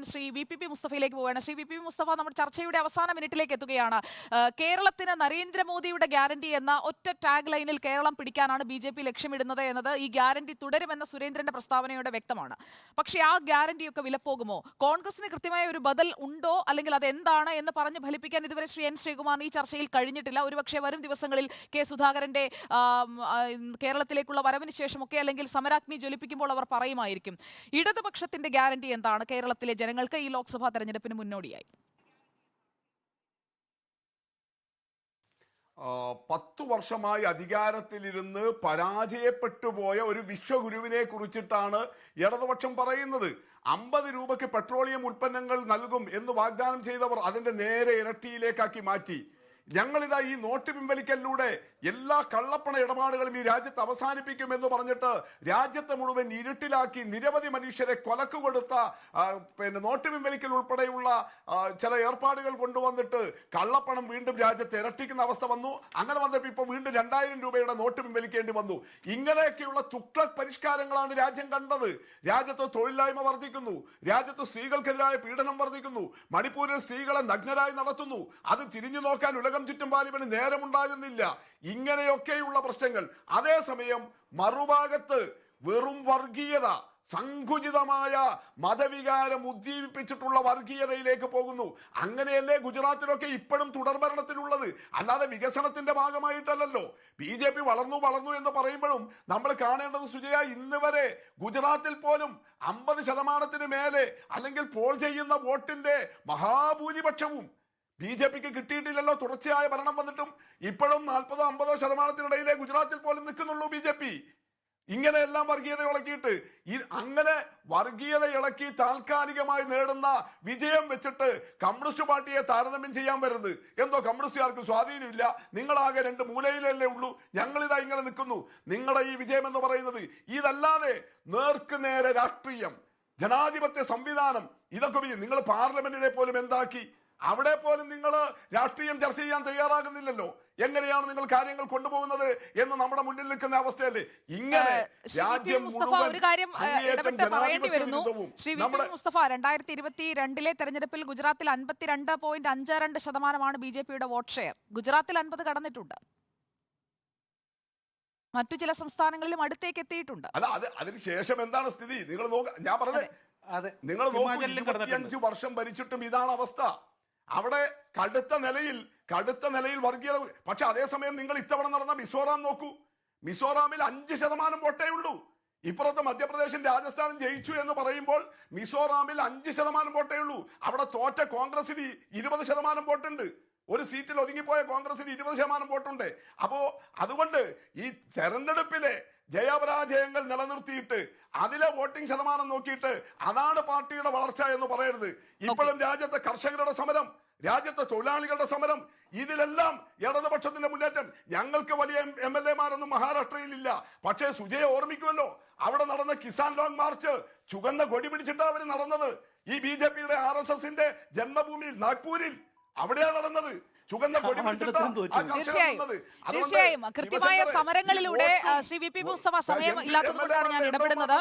Shri VP. മുസ്തഫയിലേക്ക് പോവുകയാണ്. Shri VP. Mustafa, നമ്മുടെ ചർച്ചയുടെ അവസാന മിനിറ്റിലേക്ക് എത്തുകയാണ്. കേരളത്തിന് നരേന്ദ്രമോദിയുടെ ഗ്യാരണ്ടി എന്ന ഒറ്റ ടാഗ് ലൈനിൽ കേരളം പിടിക്കാനാണ് ബി.ജെ.പി. ലക്ഷ്യമിടുന്നത് എന്നത് ഈ ഗ്യാരണ്ടി തുടരുമെന്ന സുരേന്ദ്രന്റെ പ്രസ്താവനയോടെ വ്യക്തമാണ്. പക്ഷേ ആ ഗ്യാരണ്ടിയൊക്കെ വിലപ്പോകുമോ? കോൺഗ്രസിന് കൃത്യമായ ഒരു ബദൽ ഉണ്ടോ, അല്ലെങ്കിൽ അത് എന്താണ് എന്ന് പറഞ്ഞ് ഫലിപ്പിക്കാൻ ഇതുവരെ ശ്രീ എൻ ശ്രീകുമാറിന് ഈ ചർച്ചയിൽ കഴിഞ്ഞിട്ടില്ല. ഒരുപക്ഷെ വരും ദിവസങ്ങളിൽ കെ സുധാകരന്റെ കേരളത്തിലേക്കുള്ള വരവിന് ശേഷമൊക്കെ, അല്ലെങ്കിൽ സമരാഗ്നി ജ്വലിപ്പിക്കുമ്പോൾ അവർ പറയുമായിരിക്കും. ഇടതുപക്ഷത്തിന്റെ ഗ്യാരണ്ടി എന്താണ് കേരളത്തിലെ ജനങ്ങൾക്ക് ഈ ലോക്സഭാ തെരഞ്ഞെടുപ്പിന് മുന്നോടിയായി? 10 വർഷമായി അധികാരത്തിലിരുന്ന് പരാജയപ്പെട്ടുപോയ ഒരു വിശ്വഗുരുവിനെ കുറിച്ചിട്ടാണ് ഇടതുപക്ഷം പറയുന്നത്. 50 രൂപയ്ക്ക് പെട്രോളിയം ഉൽപ്പന്നങ്ങൾ നൽകും എന്ന് വാഗ്ദാനം ചെയ്തവർ അതിന്റെ നേരെ ഇരട്ടിയിലേക്കാക്കി മാറ്റി. ഞങ്ങളിതാ ഈ നോട്ട് പിൻവലിക്കലിലൂടെ എല്ലാ കള്ളപ്പണ ഇടപാടുകളും ഈ രാജ്യത്ത് അവസാനിപ്പിക്കുമെന്ന് പറഞ്ഞിട്ട് രാജ്യത്തെ മുഴുവൻ ഇരുട്ടിലാക്കി നിരവധി മനുഷ്യരെ കൊലക്ക് കൊടുത്ത നോട്ട് പിൻവലിക്കൽ ഉൾപ്പെടെയുള്ള ചില ഏർപ്പാടുകൾ കൊണ്ടുവന്നിട്ട് കള്ളപ്പണം വീണ്ടും രാജ്യത്ത് ഇരട്ടിക്കുന്ന അവസ്ഥ വന്നു. അങ്ങനെ വന്നപ്പോൾ ഇപ്പോൾ വീണ്ടും 2000 രൂപയുടെ നോട്ട് പിൻവലിക്കേണ്ടി വന്നു. ഇങ്ങനെയൊക്കെയുള്ള തുക്ലക് പരിഷ്കാരങ്ങളാണ് രാജ്യം കണ്ടത്. രാജ്യത്ത് തൊഴിലില്ലായ്മ വർദ്ധിക്കുന്നു, രാജ്യത്ത് സ്ത്രീകൾക്കെതിരായ പീഡനം വർദ്ധിക്കുന്നു, മണിപ്പൂരിൽ സ്ത്രീകളെ നഗ്നരായി നടത്തുന്നു. അത് തിരിഞ്ഞു നോക്കാൻ ഉലകം ചുറ്റും പാലിപ്പിന് നേരമുണ്ടാകുന്നില്ല. ഇങ്ങനെയൊക്കെയുള്ള പ്രശ്നങ്ങൾ. അതേസമയം മറുഭാഗത്ത് വെറും വർഗീയത, സങ്കുചിതമായ മതവികാരം ഉദ്ദീപിപ്പിച്ചിട്ടുള്ള വർഗീയതയിലേക്ക് പോകുന്നു. അങ്ങനെയല്ലേ ഗുജറാത്തിലൊക്കെ ഇപ്പോഴും തുടർഭരണത്തിലുള്ളത്, അല്ലാതെ വികസനത്തിന്റെ ഭാഗമായിട്ടല്ലല്ലോ. ബി.ജെ.പി. വളർന്നു എന്ന് പറയുമ്പോഴും നമ്മൾ കാണേണ്ടത് സുജയ, ഇന്ന് വരെ ഗുജറാത്തിൽ പോലും 50% മേലെ അല്ലെങ്കിൽ പോൾ ചെയ്യുന്ന വോട്ടിന്റെ മഹാഭൂരിപക്ഷവും ബി.ജെ.പിക്ക് കിട്ടിയിട്ടില്ലല്ലോ. തുടർച്ചയായ ഭരണം വന്നിട്ടും ഇപ്പോഴും 40-50% ഗുജറാത്തിൽ പോലും നിൽക്കുന്നുള്ളൂ ബി.ജെ.പി. ഇങ്ങനെയെല്ലാം വർഗീയത ഇളക്കിയിട്ട് അങ്ങനെ വർഗീയത ഇളക്കി താൽക്കാലികമായി നേടുന്ന വിജയം വെച്ചിട്ട് കമ്മ്യൂണിസ്റ്റ് പാർട്ടിയെ താരതമ്യം ചെയ്യാൻ വരുന്നത് എന്തോ കമ്മ്യൂണിസ്റ്റുകാർക്ക് സ്വാധീനമില്ല, നിങ്ങളാകെ 2 മൂലയിലല്ലേ ഉള്ളൂ, ഞങ്ങളിതാ ഇങ്ങനെ നിൽക്കുന്നു. നിങ്ങളുടെ ഈ വിജയം എന്ന് പറയുന്നത് ഇതല്ലാതെ നേർക്ക് നേരെ രാഷ്ട്രീയം, ജനാധിപത്യ സംവിധാനം, ഇതൊക്കെ നിങ്ങൾ പാർലമെന്റിനെ പോലും എന്താക്കി? അവിടെ പോലും നിങ്ങൾ രാഷ്ട്രീയം ചർച്ച ചെയ്യാൻ തയ്യാറാകുന്നില്ലല്ലോ. എങ്ങനെയാണ് നിങ്ങൾ കാര്യങ്ങൾ കൊണ്ടുപോകുന്നത് എന്ന് നമ്മുടെ മുന്നിൽ നിൽക്കുന്ന അവസ്ഥയല്ലേ? ഇങ്ങനെ രാജ്യം ഒരു കാര്യം പറയേണ്ടി വരുന്നു. ശ്രീ വി.പി. മുസ്തഫ, 2022 തെരഞ്ഞെടുപ്പിൽ ഗുജറാത്തിൽ 52.52% ബി.ജെ.പിയുടെ വോട്ട് ഷെയർ. ഗുജറാത്തിൽ 50 കടന്നിട്ടുണ്ട്. മറ്റു ചില സംസ്ഥാനങ്ങളിലും അടുത്തേക്ക് എത്തിയിട്ടുണ്ട്. അല്ല, അതിനുശേഷം എന്താണ് സ്ഥിതി? നിങ്ങൾ ഞാൻ പറഞ്ഞത്, നിങ്ങൾ 25 വർഷം ഭരിച്ചിട്ടും ഇതാണ് അവസ്ഥ. അവിടെ കടുത്ത നിലയിൽ വർഗീയത. പക്ഷെ അതേസമയം നിങ്ങൾ ഇത്തവണ നടന്ന മിസോറാം നോക്കൂ. മിസോറാമിൽ 5% വോട്ടേ ഉള്ളൂ. ഇപ്പുറത്ത് മധ്യപ്രദേശും രാജസ്ഥാനും ജയിച്ചു എന്ന് പറയുമ്പോൾ മിസോറാമിൽ 5% വോട്ടേ ഉള്ളൂ. അവിടെ തോറ്റ കോൺഗ്രസിന് 20% വോട്ടുണ്ട്. ഒരു സീറ്റിൽ ഒതുങ്ങിപ്പോയ കോൺഗ്രസിന് 20% വോട്ടുണ്ട്. അപ്പോ അതുകൊണ്ട് ഈ തെരഞ്ഞെടുപ്പിലെ ജയപരാജയങ്ങൾ നിലനിർത്തിയിട്ട് അതിലെ വോട്ടിംഗ് ശതമാനം നോക്കിയിട്ട് അതാണ് പാർട്ടിയുടെ വളർച്ച എന്ന് പറയരുത്. ഇപ്പോഴും രാജ്യത്തെ കർഷകരുടെ സമരം, രാജ്യത്തെ തൊഴിലാളികളുടെ സമരം, ഇതിലെല്ലാം ഇടതുപക്ഷത്തിന്റെ മുന്നേറ്റം. ഞങ്ങൾക്ക് വലിയ MLA-മാരൊന്നും മഹാരാഷ്ട്രയിൽ ഇല്ല. പക്ഷേ സുജയെ ഓർമ്മിക്കുമല്ലോ, അവിടെ നടന്ന കിസാൻ ലോങ് മാർച്ച് ചുവന്ന കൊടി പിടിച്ചിട്ടാണ് അവർ നടന്നത്. ഈ ബി.ജെ.പിയുടെ RSSന്റെ ജന്മഭൂമിയിൽ നാഗ്പൂരിൽ അവിടെയാണ് നടന്നത്. തീർച്ചയായും കൃത്യമായ സമരങ്ങളിലൂടെ ശ്രീ വി.പി. മുസ്തഫ, സമയം ഇല്ലാത്തതുകൊണ്ടാണ് ഞാൻ ഇടപെടുന്നത്.